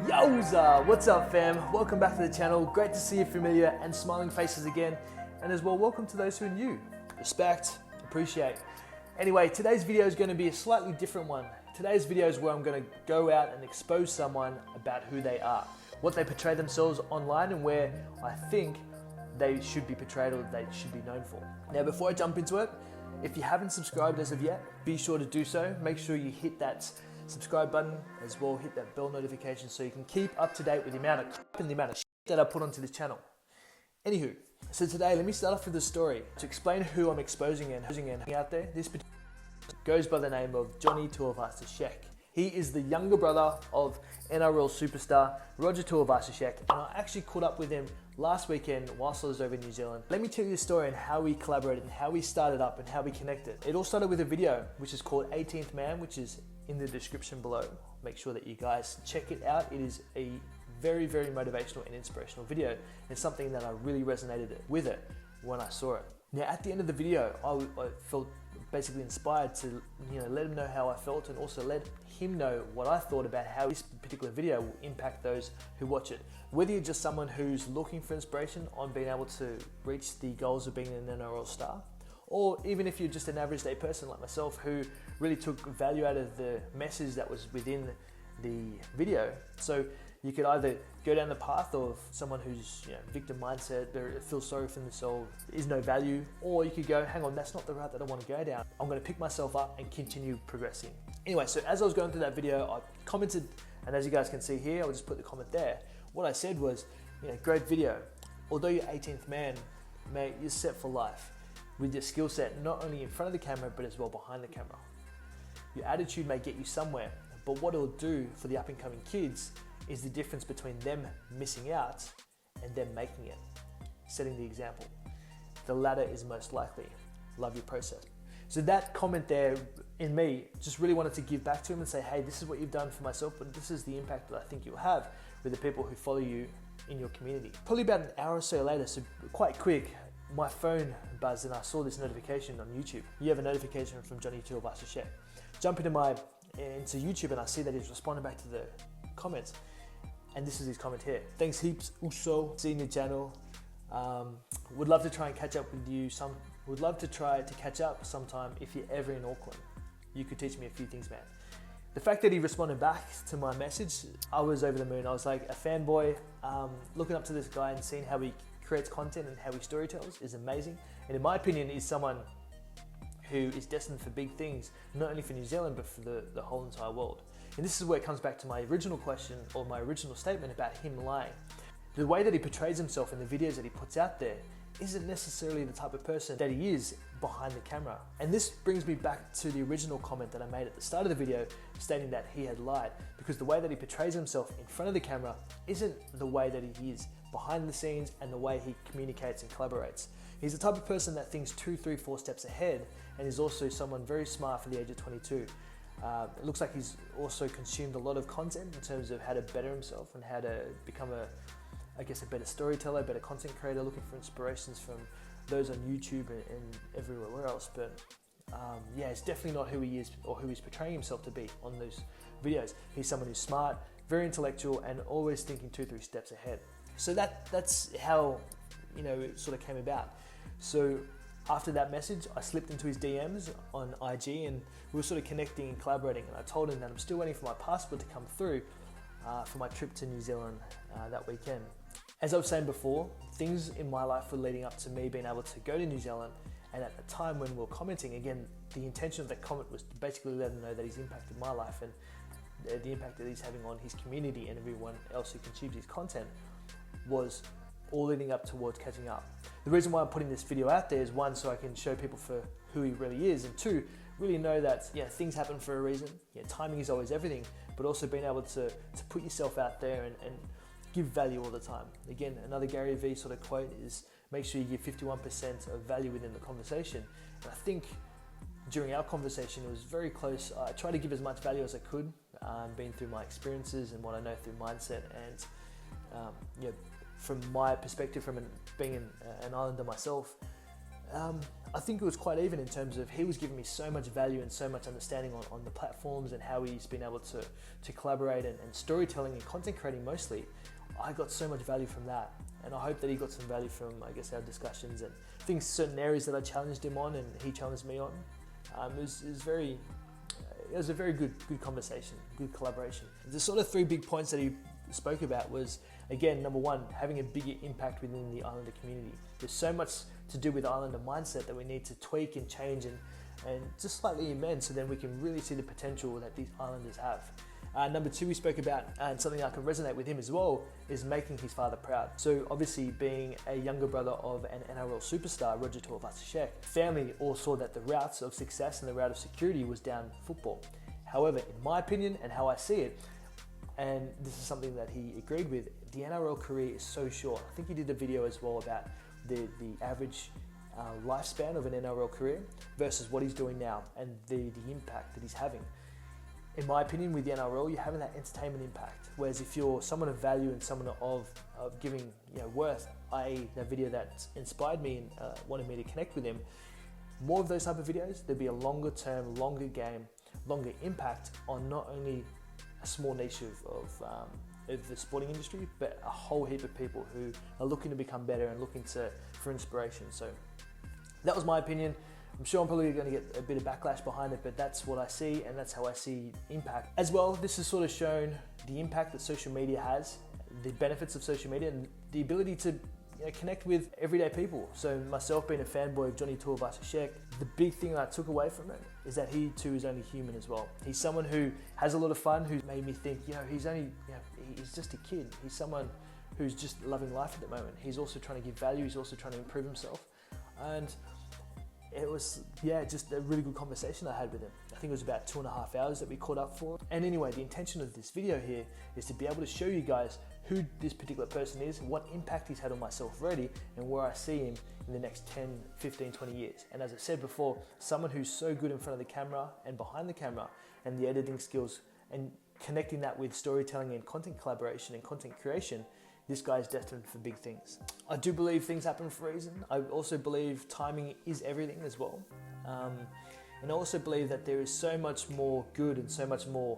Yowza! What's up, fam? Welcome back to the channel. Great to see your familiar and smiling faces again. And as well, welcome to those who are new. Respect, appreciate. Anyway, today's video is going to be a slightly different one. Today's video is where I'm going to go out and expose someone about who they are, what they portray themselves online, and where I think they should be portrayed or they should be known for. Now, before I jump into it, if you haven't subscribed as of yet, be sure to do so. Make sure you hit that subscribe button, as well hit that bell notification so you can keep up to date with the amount of crap and the amount of shit that I put onto this channel. Anywho, so today let me start off with a story to explain who I'm exposing and out there. This goes by the name of Johnny Tuivasa-Sheck. He is the younger brother of NRL superstar Roger Tuivasa-Sheck, and I actually caught up with him last weekend whilst I was over in New Zealand. Let me tell you the story and how we collaborated and how we started up and how we connected. It all started with a video which is called 18th Man, which is in the description below. Make sure that you guys check it out. It is a very, very motivational and inspirational video. It's something that I really resonated with it when I saw it. Now, at the end of the video, I felt basically inspired to let him know how I felt and also let him know what I thought about how this particular video will impact those who watch it. Whether you're just someone who's looking for inspiration on being able to reach the goals of being an NRL star, or even if you're just an average day person like myself who really took value out of the message that was within the video. So you could either go down the path of someone who's victim mindset, they feel sorry for themselves, there is no value, or you could go, hang on, that's not the route that I want to go down. I'm going to pick myself up and continue progressing. Anyway, so as I was going through that video, I commented, and as you guys can see here, I'll just put the comment there. What I said was, great video. Although you're 18th man, mate, you're set for life with your skill set, not only in front of the camera, but as well behind the camera. Your attitude may get you somewhere, but what it'll do for the up and coming kids is the difference between them missing out and them making it, setting the example. The latter is most likely. Love your process. So that comment there in me just really wanted to give back to him and say, hey, this is what you've done for myself, but this is the impact that I think you'll have with the people who follow you in your community. Probably about an hour or so later, so quite quick, my phone buzzed and I saw this notification on YouTube. You have a notification from Johnny Tuivasa-Sheck. Jump into YouTube and I see that he's responding back to the comments. And this is his comment here. Thanks heaps, Uso, seeing your channel. Would love to try and catch up with you would love to try to catch up sometime if you're ever in Auckland. You could teach me a few things, man. The fact that he responded back to my message, I was over the moon. I was like a fanboy, looking up to this guy and seeing how he creates content and how he storytells is amazing. And in my opinion, is someone who is destined for big things, not only for New Zealand, but for the whole entire world. And this is where it comes back to my original question or my original statement about him lying. The way that he portrays himself in the videos that he puts out there isn't necessarily the type of person that he is behind the camera. And this brings me back to the original comment that I made at the start of the video stating that he had lied, because the way that he portrays himself in front of the camera isn't the way that he is behind the scenes and the way he communicates and collaborates. He's the type of person that thinks 2, 3, 4 steps ahead, and is also someone very smart for the age of 22. It looks like he's also consumed a lot of content in terms of how to better himself and how to become a better storyteller, a better content creator, looking for inspirations from those on YouTube and everywhere else. But yeah, it's definitely not who he is or who he's portraying himself to be on those videos. He's someone who's smart, very intellectual, and always thinking 2, 3 steps ahead. So that's how it sort of came about. So after that message, I slipped into his DMs on IG and we were sort of connecting and collaborating, and I told him that I'm still waiting for my passport to come through for my trip to New Zealand that weekend. As I was saying before, things in my life were leading up to me being able to go to New Zealand, and at the time when we were commenting, again, the intention of that comment was to basically let him know that he's impacted my life and the impact that he's having on his community and everyone else who consumes his content was all leading up towards catching up. The reason why I'm putting this video out there is, one, so I can show people for who he really is, and two, really know that things happen for a reason. Timing is always everything, but also being able to put yourself out there and give value all the time. Again, another Gary Vee sort of quote is, make sure you give 51% of value within the conversation. And I think during our conversation, it was very close. I tried to give as much value as I could, being through my experiences and what I know through mindset, and from my perspective, from being an islander myself, I think it was quite even in terms of he was giving me so much value and so much understanding on the platforms and how he's been able to collaborate and storytelling and content creating mostly. I got so much value from that, and I hope that he got some value from, I guess, our discussions and things, certain areas that I challenged him on and he challenged me on. It was a very good conversation, good collaboration. The sort of 3 big points that he spoke about was, again, number 1, having a bigger impact within the Islander community. There's so much to do with Islander mindset that we need to tweak and change and just slightly amend, so then we can really see the potential that these Islanders have. Number 2, we spoke about, and something I can resonate with him as well, is making his father proud. So obviously, being a younger brother of an NRL superstar, Roger Tuivasa-Sheck, family all saw that the routes of success and the route of security was down football. However, in my opinion and how I see it, and this is something that he agreed with, the NRL career is so short. I think he did a video as well about the average lifespan of an NRL career versus what he's doing now and the impact that he's having. In my opinion, with the NRL, you're having that entertainment impact. Whereas if you're someone of value and someone of giving worth, i.e. that video that inspired me and wanted me to connect with him, more of those type of videos, there'd be a longer term, longer game, longer impact on not only a small niche of the sporting industry, but a whole heap of people who are looking to become better and looking for inspiration. So that was my opinion. I'm sure I'm probably going to get a bit of backlash behind it, but that's what I see, and that's how I see impact. As well, this has sort of shown the impact that social media has, the benefits of social media, and the ability to connect with everyday people. So myself being a fanboy of Johnny Tuivasa-Sheck, the big thing that I took away from it is that he too is only human as well. He's someone who has a lot of fun, who's made me think, he's just a kid. He's someone who's just loving life at the moment. He's also trying to give value, he's also trying to improve himself. And it was, just a really good conversation I had with him. I think it was about 2.5 hours that we caught up for. And anyway, the intention of this video here is to be able to show you guys who this particular person is, what impact he's had on myself already, and where I see him in the next 10, 15, 20 years. And as I said before, someone who's so good in front of the camera and behind the camera, and the editing skills, and connecting that with storytelling and content collaboration and content creation, this guy is destined for big things. I do believe things happen for a reason. I also believe timing is everything as well. And I also believe that there is so much more good and so much more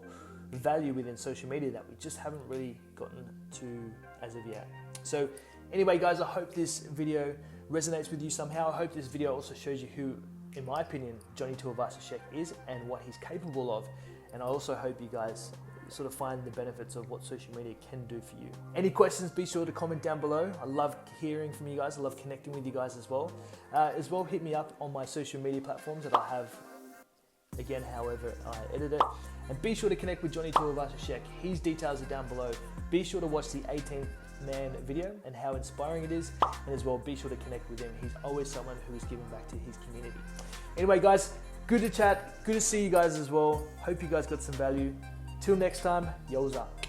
value within social media that we just haven't really gotten to as of yet. So anyway, guys, I hope this video resonates with you somehow. I hope this video also shows you who, in my opinion, Johnny Tuivasa-Sheck is and what he's capable of. And I also hope you guys sort of find the benefits of what social media can do for you. Any questions, be sure to comment down below. I love hearing from you guys. I love connecting with you guys as well. Hit me up on my social media platforms that I have, again, however I edit it. And be sure to connect with Johnny Tuivasa-Sheck. His details are down below. Be sure to watch the 18th Man video and how inspiring it is. And as well, be sure to connect with him. He's always someone who is giving back to his community. Anyway, guys, good to chat. Good to see you guys as well. Hope you guys got some value. Till next time, yo's up.